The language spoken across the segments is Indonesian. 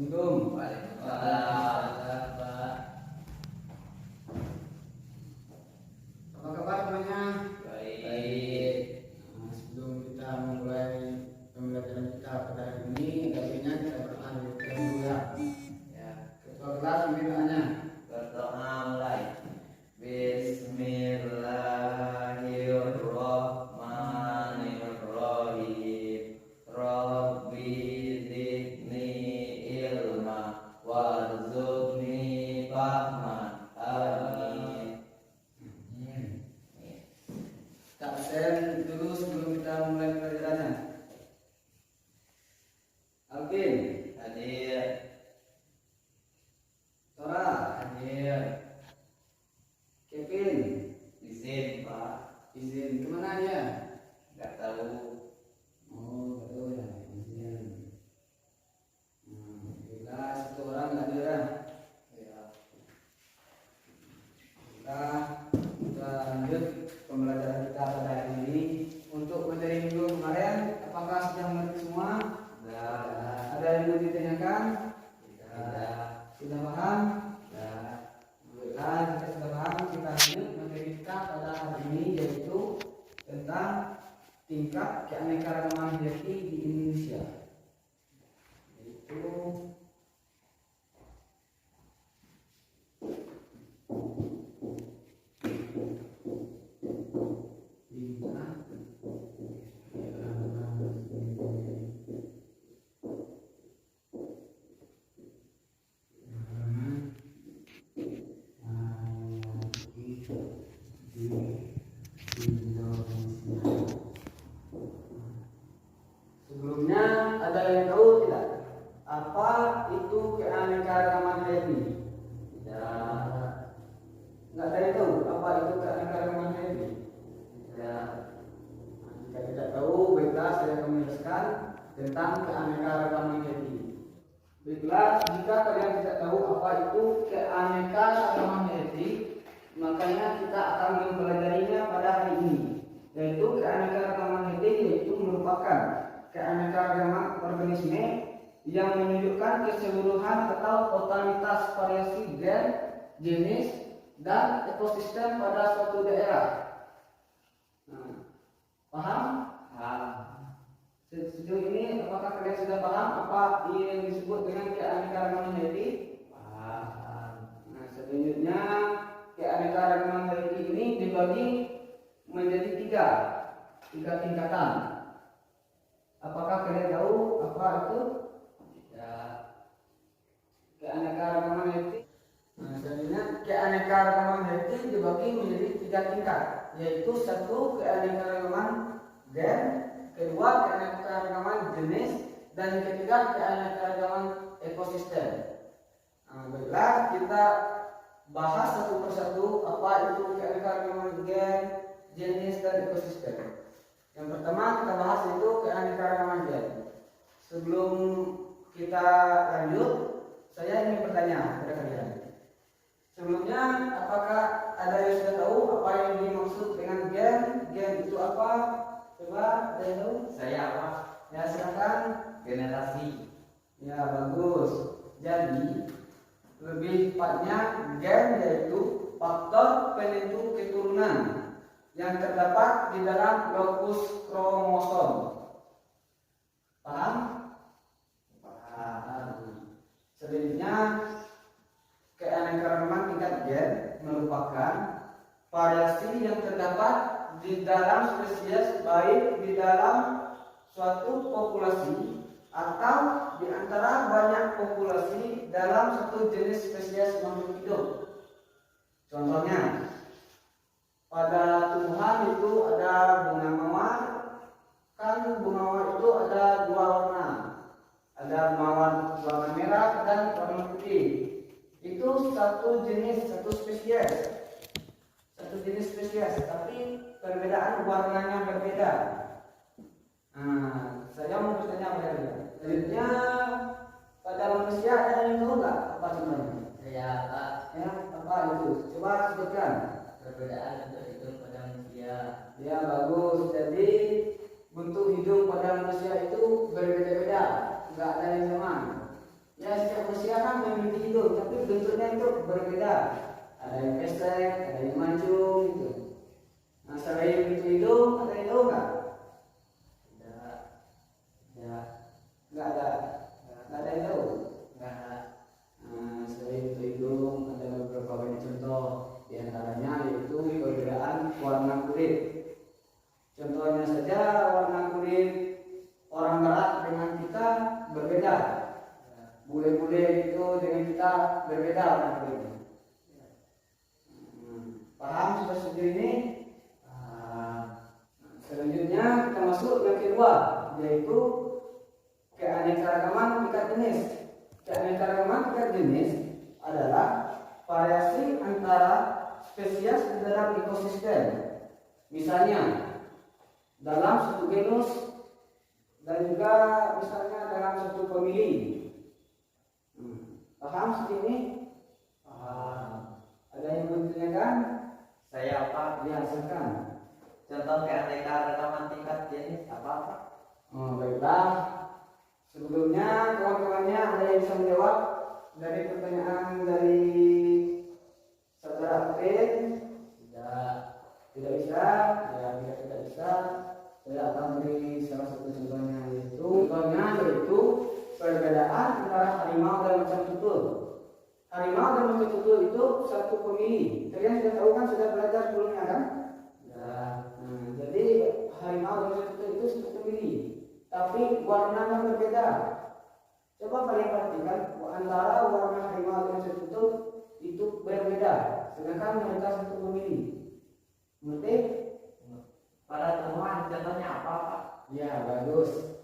Assalamualaikum. Waalaikumsalam. Pak. Apa kabar semuanya? Baik. Sebelum kita memulai pembelajaran kita pada hari ini, baiknya kita berdoa dulu ya. Ketua kelas pembinaannya. Berdoa mulai. Bismillahirrahmanirrahim. Rabbi zidni ilma warzuqni fahman. Amin. Kita absen dulu sebelum kita mulai pembelajarannya. Alvin, Hadir. Tora, Hadir. Kevin, Izin, Pak. izin kemana dia? Nggak tahu. Oh, betul ya, izin. Bila satu orang nggak ada ya. Kita lanjut pembelajaran kita pada hari ini. Untuk materi minggu kemarin, apakah sudah mengerti semua? Ada yang mau ditanyakan? Sudah paham? Alhamdulillah, kita sudah paham. Kita lanjut materi kita pada hari ini, yaitu tentang tingkat keanekaragaman hayati di Indonesia. Yaitu sebelumnya ada yang tahu tidak apa itu keanekaragaman hayati? Nggak ada yang tahu apa itu keanekaragaman hayati? Jika tidak tahu, baiklah saya akan menjelaskan tentang keanekaragaman hayati. Baiklah, jika kalian tidak tahu apa itu keanekaragaman hayati, makanya kita akan mempelajarinya pada hari ini. Yaitu keanekaragaman hayati yaitu merupakan keanekaragaman organisme yang menunjukkan keseluruhan atau totalitas variasi gen, jenis, dan ekosistem pada suatu daerah. Paham? Sejauh ini apakah kalian sudah paham apa yang disebut dengan keanekaragaman hayati? Selanjutnya keanekaragaman hayati ini dibagi menjadi tiga tingkatan. Apakah kalian tahu apa itu? Keanekaragaman hayati. Selanjutnya keanekaragaman hayati dibagi menjadi tiga tingkat, yaitu satu keanekaragaman gen, kedua keanekaragaman jenis, dan ketiga keanekaragaman ekosistem. Baiklah, kita bahas satu persatu apa itu keanekaragaman gen, jenis, dan ekosistem. Yang pertama kita bahas itu keanekaragaman gen. Sebelum kita lanjut, saya ingin bertanya kepada kalian. Sebelumnya, apakah ada yang sudah tahu apa yang dimaksud dengan gen? Gen itu apa? Coba ada yang tahu? Saya apa? Ya, silakan. Generasi. Ya, bagus. Jadi, lebih tepatnya gen yaitu faktor penentu keturunan yang terdapat di dalam lokus kromosom. Paham? Paham. Selanjutnya, keanekaragaman tingkat gen merupakan variasi yang terdapat di dalam spesies, baik di dalam suatu populasi atau di antara banyak populasi dalam satu jenis spesies makhluk hidup. Contohnya, pada tumbuhan itu ada bunga mawar. Kan bunga mawar itu ada dua warna. Ada mawar warna merah dan warna putih. Itu satu jenis, satu spesies, tapi perbedaan warnanya berbeda. Saya mau bertanya pada kalian. Selanjutnya, pada manusia ada yang tahu nggak apa contohnya? Saya Pak. Ya, apa itu? Coba sebutkan. Perbedaan untuk hidup pada manusia. Ya, bagus. Jadi bentuk hidung pada manusia itu berbeda-beda, nggak ada yang sama. Ya setiap usia kan memiliki hidung, tapi bentuknya itu berbeda. Ada yang pesek, ada yang mancung gitu. Nah selain itu hidung, ada yang tahu nggak? Tidak. Tidak. Nggak ada. Nggak ada yang tahu. Enggak. Nah, selain itu hidung ada beberapa banyak contoh. Di antaranya yaitu perbedaan warna kulit. Contohnya saja warna kulit orang barat dengan kita berbeda. Bule-bule itu dengan kita berbeda warna kulitnya. Paham sudah sejauh ini? Selanjutnya kita masuk yang kedua, yaitu keanekaragaman tingkat jenis. Keanekaragaman tingkat jenis adalah variasi antara spesies di dalam ekosistem. Misalnya dalam satu genus dan juga misalnya dalam satu famili. Paham seperti ini? Paham. Ada yang belum ditanyakan? Saya apa? Ya, silakan. Contoh keanekaragaman tingkat jenis apa? Baiklah. Sebelumnya kawan-kawannya ada yang bisa menjawab dari pertanyaan dari saudara Alvin? Tidak. Tidak bisa? Ya, tidak bisa. Saya akan beri salah satu contohnya yaitu perbedaan antara harimau dan macan tutul. Harimau dan macan tutul itu satu famili. Kalian sudah tahu kan, sudah belajar sebelumnya kan? Ya. Jadi harimau dan macan tutul itu satu famili, tapi warnanya berbeda. Coba kalian perhatikan antara warna harimau dan macan tutul itu berbeda, sedangkan mereka satu famili. Ngerti? Pada tumbuhan contohnya apa, Pak? Ya, bagus.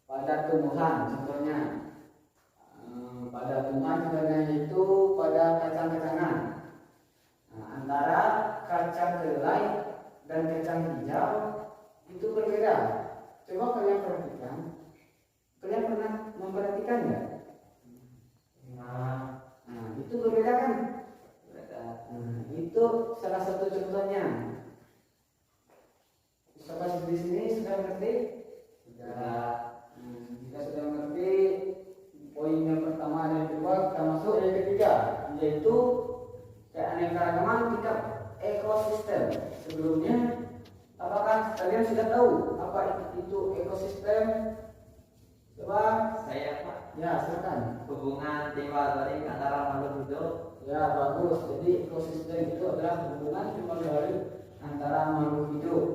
Pada tumbuhan contohnya. Pada tumbuhan contohnya itu pada kacang-kacangan. Nah, antara kacang kedelai dan kacang hijau itu berbeda. Coba kalian perhatikan. Kalian pernah memperhatikan nggak? Nah, Itu berbeda kan? beda. Itu salah satu contohnya. Sahabat di sini sudah mengerti? Sudah. Jika sudah mengerti poin yang pertama dan kedua, kita masuk yang ketiga, yaitu keanekaragaman tingkat ekosistem. Sebelumnya, apakah kalian sudah tahu apa itu ekosistem? Coba. Saya, Pak. Ya, silakan. Hubungan timbal balik antara makhluk hidup. Ya, bagus. Jadi ekosistem itu adalah hubungan timbal balik antara makhluk hidup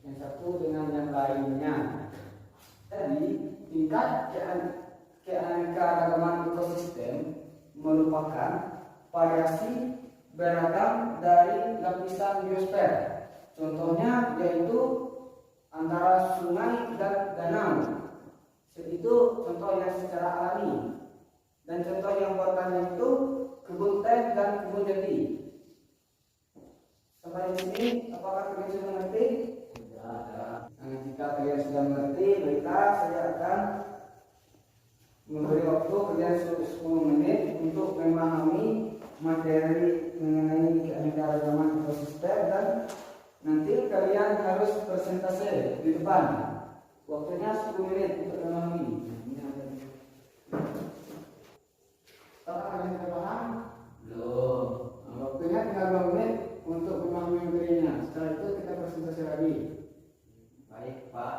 yang satu dengan yang lainnya. Jadi tingkat keanekaragaman ekosistem merupakan variasi beragam dari lapisan biosfer. Contohnya yaitu antara sungai dan danau. Itu contoh yang secara alami. Dan contoh yang buatannya itu kebun teh dan kebun jati. Sampai di sini, apakah kalian sudah mengerti? Jika kalian sudah mengerti, baiklah saya akan memberi waktu kalian 10 menit untuk memahami materi mengenai keanekaragaman ekosistem dan nanti kalian harus presentasi di depan. Waktunya 10 menit untuk memahami. Apakah kalian sudah paham? Belum. Waktunya tinggal 2 menit untuk memahami materinya. Setelah itu kita presentasi lagi. Baik, Pak.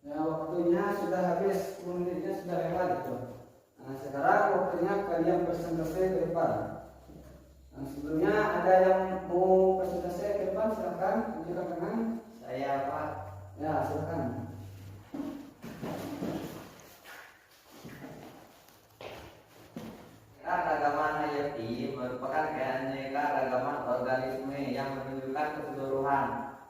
Ya, waktunya sudah habis, 10 menitnya sudah lewat itu. Nah, sekarang waktunya kalian presentasi ke depan. Nah, sebelumnya ada yang mau presentasi ke depan, silakan tunjukkan tangan. Saya, Pak. Ya, silakan. Keanekaragaman hayati merupakan keanekaragaman organisme yang menunjukkan keseluruhan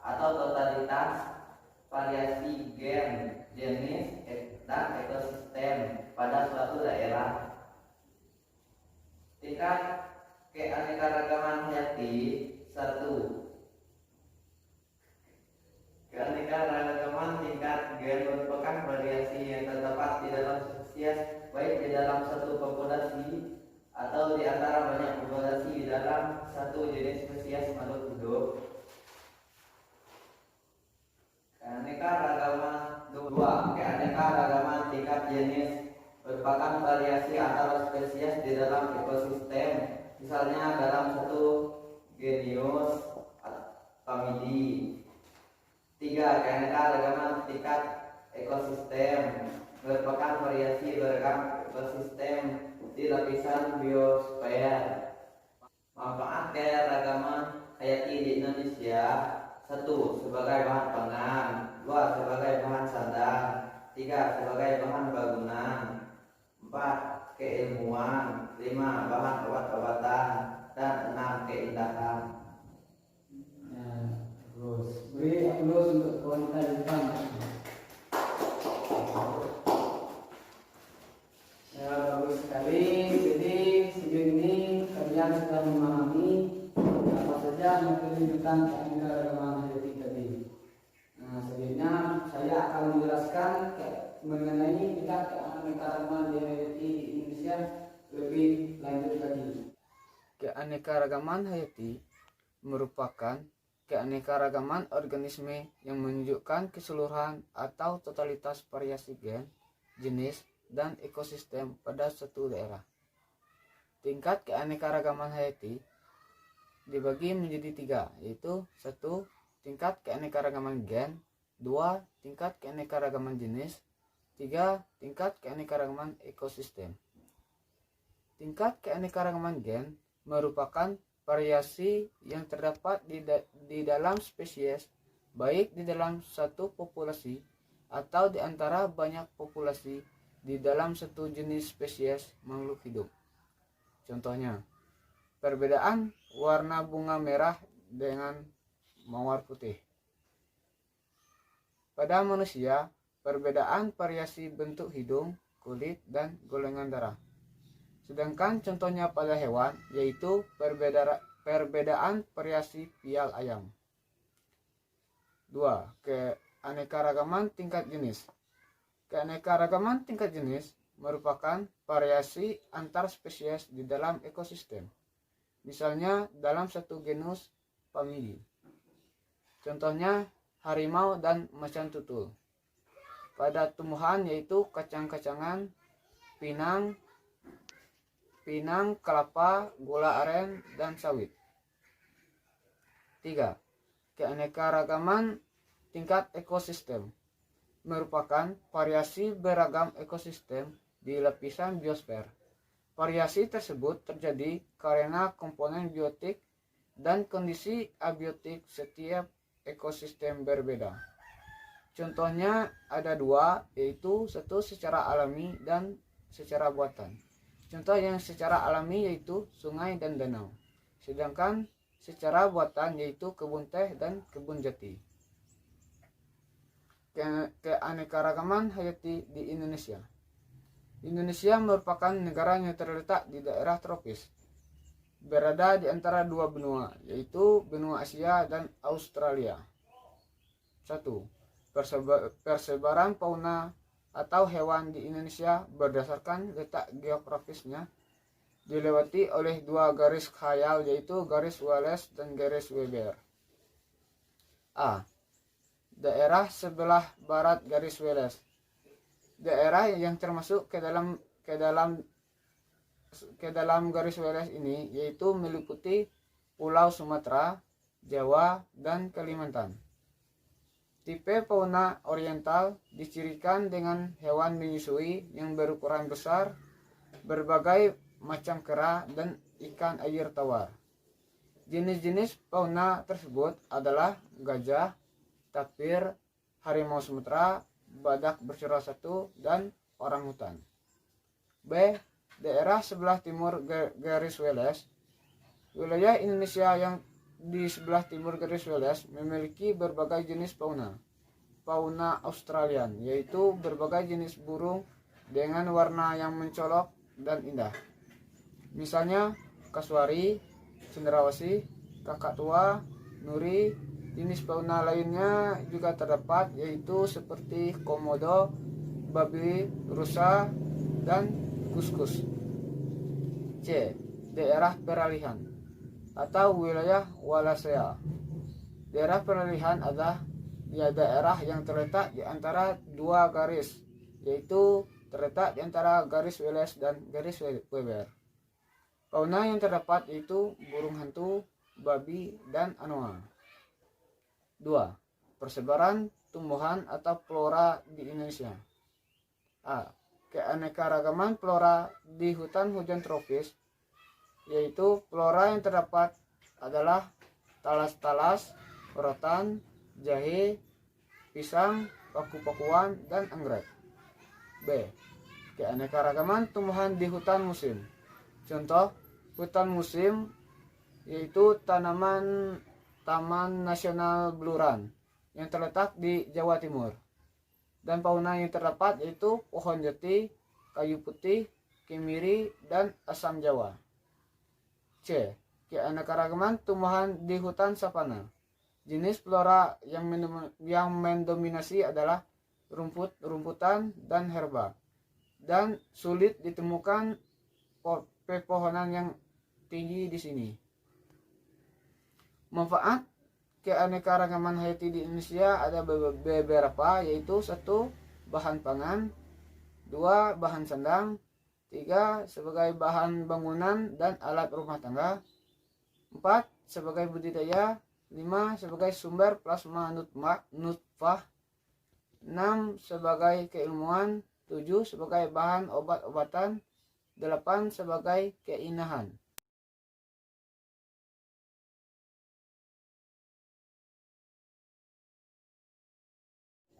atau totalitas variasi gen, jenis, dan ekosistem pada suatu daerah. Tingkat keanekaragaman hayati 1. Keanekaragaman tingkat gen merupakan variasi yang terdapat di dalam spesies, baik di dalam satu populasi atau di antara banyak populasi di dalam satu jenis spesies makhluk hidup. Keanekaragaman 2. Keanekaragaman tingkat jenis merupakan variasi antara spesies di dalam ekosistem, misalnya dalam satu genus famili. 3. Keanekaragaman tingkat ekosistem merupakan variasi beragam ekosistem di lapisan biosfer. Manfaat keragaman hayati di Indonesia: 1. Sebagai bahan pangan. 2. Sebagai bahan sandang. 3. Sebagai bahan bangunan. 4. Keilmuan. 5. Bahan obat-obatan. Dan 6. Keindahan. Terus beri aplaus untuk wanita di depan. Ya, bagus sekali. Jadi sejauh ini kalian sudah memahami apa saja materi tentang keanekaragaman hayati tadi. Nah, selanjutnya saya akan menjelaskan mengenai tingkat keanekaragaman hayati di Indonesia lebih lanjut lagi. Keanekaragaman hayati merupakan keanekaragaman organisme yang menunjukkan keseluruhan atau totalitas variasi gen, jenis, dan ekosistem pada suatu daerah. Tingkat keanekaragaman hayati dibagi menjadi 3, yaitu 1. Tingkat keanekaragaman gen, 2. Tingkat keanekaragaman jenis, 3. Tingkat keanekaragaman ekosistem. Tingkat keanekaragaman gen merupakan variasi yang terdapat di dalam spesies, baik di dalam satu populasi atau di antara banyak populasi di dalam satu jenis spesies makhluk hidup. Contohnya, perbedaan warna bunga merah dengan mawar putih. Pada manusia, perbedaan variasi bentuk hidung, kulit, dan golongan darah. Sedangkan contohnya pada hewan, yaitu perbedaan variasi pial ayam. 2. Keanekaragaman tingkat jenis. Keanekaragaman tingkat jenis merupakan variasi antar spesies di dalam ekosistem, misalnya dalam satu genus famili. Contohnya harimau dan macan tutul. Pada tumbuhan yaitu kacang-kacangan, pinang, kelapa, gula aren, dan sawit. 3. Keanekaragaman tingkat ekosistem merupakan variasi beragam ekosistem di lapisan biosfer. Variasi tersebut terjadi karena komponen biotik dan kondisi abiotik setiap ekosistem berbeda. Contohnya ada 2, yaitu 1 secara alami dan secara buatan. Contoh yang secara alami yaitu sungai dan danau, sedangkan secara buatan yaitu kebun teh dan kebun jati. Keanekaragaman hayati di Indonesia. Indonesia merupakan negara yang terletak di daerah tropis, berada di antara 2 benua, yaitu benua Asia dan Australia. 1. Persebaran fauna atau hewan di Indonesia berdasarkan letak geografisnya dilewati oleh 2 garis khayal, yaitu garis Wallace dan garis Weber. A. Daerah sebelah barat garis Wallace. Daerah yang termasuk ke dalam garis Wallace ini yaitu meliputi Pulau Sumatera, Jawa, dan Kalimantan. Tipe fauna oriental dicirikan dengan hewan menyusui yang berukuran besar, berbagai macam kera, dan ikan air tawar. Jenis-jenis fauna tersebut adalah gajah, tapir, harimau Sumatera, badak bersuara 1, dan orangutan. B. Daerah sebelah timur garis Wallace. Wilayah Indonesia yang di sebelah timur garis Wallace memiliki berbagai jenis fauna Australian, yaitu berbagai jenis burung dengan warna yang mencolok dan indah. Misalnya kasuari, cendrawasih, kakak tua, nuri. Jenis fauna lainnya juga terdapat, yaitu seperti komodo, babi rusa, dan kuskus. C. Daerah peralihan atau wilayah Wallacea. Daerah peralihan adalah daerah yang terletak di antara 2 garis, yaitu terletak di antara garis Wallace dan garis Weber. Fauna yang terdapat yaitu burung hantu, babi, dan anoa. 2. Persebaran tumbuhan atau flora di Indonesia. A. Keanekaragaman flora di hutan hujan tropis, yaitu flora yang terdapat adalah talas-talas, rotan, jahe, pisang, paku-pakuan, dan anggrek. B. Keanekaragaman tumbuhan di hutan musim. Contoh hutan musim yaitu Taman Nasional Beluran yang terletak di Jawa Timur. Dan fauna yang terdapat yaitu pohon jati, kayu putih, kemiri, dan asam Jawa. C. Keanekaragaman tumbuhan di hutan savana. Jenis flora yang mendominasi adalah rumput-rumputan dan herba, dan sulit ditemukan pepohonan yang tinggi di sini. Manfaat keanekaragaman hayati di Indonesia ada beberapa, yaitu 1. Bahan pangan, 2. Bahan sandang, 3. Sebagai bahan bangunan dan alat rumah tangga, 4. Sebagai budidaya, 5. Sebagai sumber plasma nutfah, 6. Sebagai keilmuan, 7. Sebagai bahan obat-obatan, 8. Sebagai keindahan.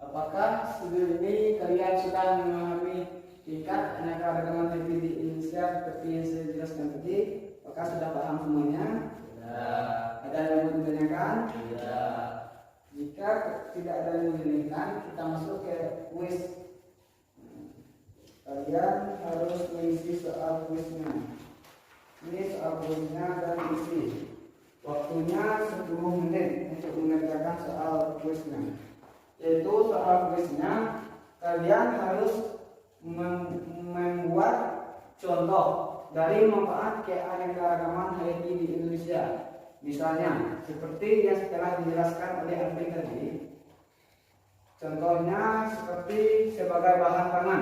Apakah sebelum ini kalian sudah memahami tingkat keanekaragaman hayati di Indonesia seperti yang saya jelaskan tadi? Apakah sudah paham semuanya? Tidak. Ada yang mau ditanyakan? Tidak. Jika tidak ada yang mau ditanyakan, kita masuk ke kuis. Kalian harus mengisi soal kuisnya. Ini soal kuisnya dan isi. Waktunya 10 menit untuk mengerjakan soal kuisnya. Yaitu soal kuisnya, kalian harus membuat contoh dari manfaat keanekaragaman hayati di Indonesia. Misalnya, seperti yang telah dijelaskan oleh Andri tadi. Contohnya seperti sebagai bahan pangan.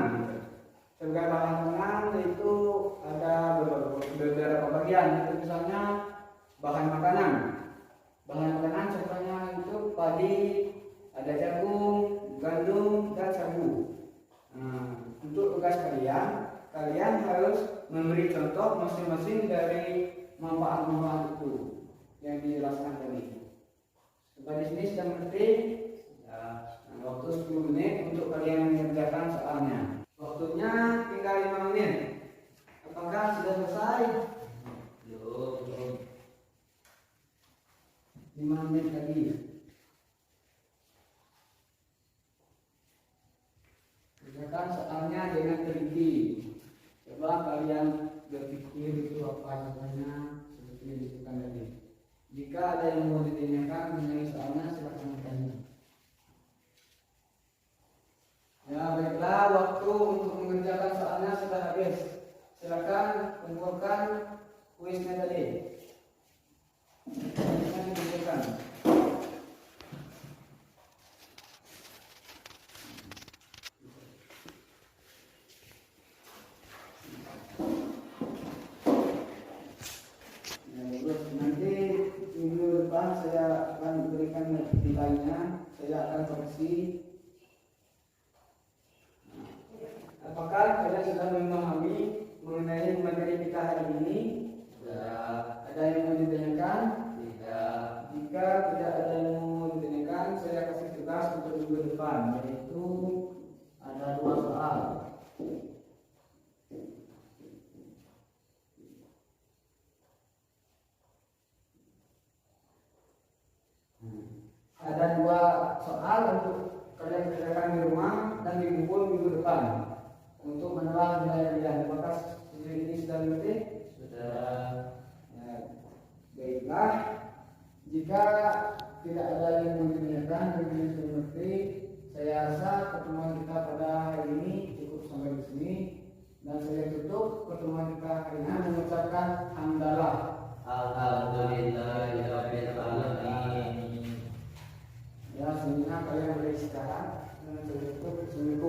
Sebagai bahan pangan itu ada beberapa bagian. Itu misalnya bahan makanan. Bahan makanan contohnya itu padi, ada jagung, gandum, dan sagu. Untuk tugas kalian harus memberi contoh masing-masing dari manfaat-manfaat itu yang dijelaskan tadi. Sampai di sini sudah mengerti? Waktu 10 menit untuk kalian mengerjakan soalnya. Waktunya tinggal 5 menit. Apakah sudah selesai? Belum. 5 menit lagi. Kerjakan soalnya dengan teliti. Coba kalian berpikir itu apa contohnya seperti yang disebutkan tadi. Jika ada yang mau ditanyakan mengenai soalnya, silakan bertanya. Ya baiklah, waktu untuk mengerjakan soalnya sudah habis. Silakan kumpulkan kuisnya tadi. Kuisnya dikumpulkan. Nanti minggu depan saya akan berikan nilainya, saya akan koreksi. Apakah kalian sudah memahami mengenai materi kita hari ini? Tidak. Ada yang mau ditanyakan? Tidak. Jika tidak ada yang mau ditanyakan, saya kasih tugas untuk minggu depan, yaitu ada 2 soal. Ada 2 soal untuk kalian kerjakan di rumah dan dikumpul minggu depan untuk menelaah nilai kalian. Apakah ini sudah mengerti? Sudah. Ya, baiklah. Jika tidak ada yang mau ditanyakan, yang sudah mengerti, saya rasa pertemuan kita pada hari ini cukup sampai di sini, dan saya tutup pertemuan kita hari ini mengucapkan hamdalah. Alhamdulillahirabbil alamin. Ya, sebenarnya kalian boleh istirahat. Assalamualaikum.